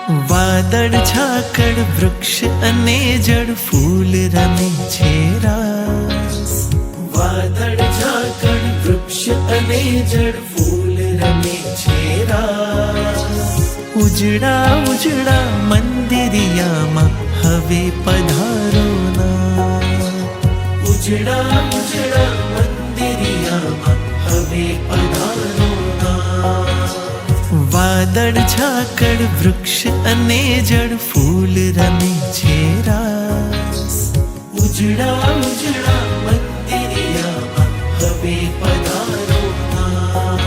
વાદળ ઝાકળ વૃક્ષ અને જળ ફૂલ રમે છે રાસ. વાદળ ઝાકળ વૃક્ષ અને જળ ફૂલ રમે છે રાસ. ઉજળા ઉજળા મંદિરિયામાં હવે પધારો ના. ઉજળા ઉજળા મંદિરિયામાં હવે પધારો ના. વાદળ ઝાકળ વૃક્ષ અને જળ ફૂલ રમે છે રાસ. ઉજળા ઉજળા મંદિરિયામાં હવે પધારો ના.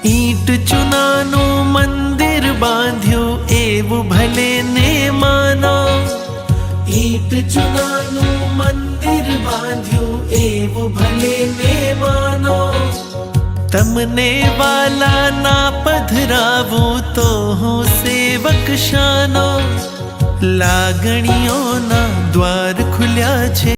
ઈંટ ચૂનાનું મંદિર બાંધ્યું એવું ભલે ને માનો. ઈંટ ચૂનાનું મંદિર બાંધ્યું એવું ભલે ને માનો. તમને વાલા ના પધરાવું તો હું સેવક શાનો. લાગણીઓના દ્વાર ખુલ્યા છે.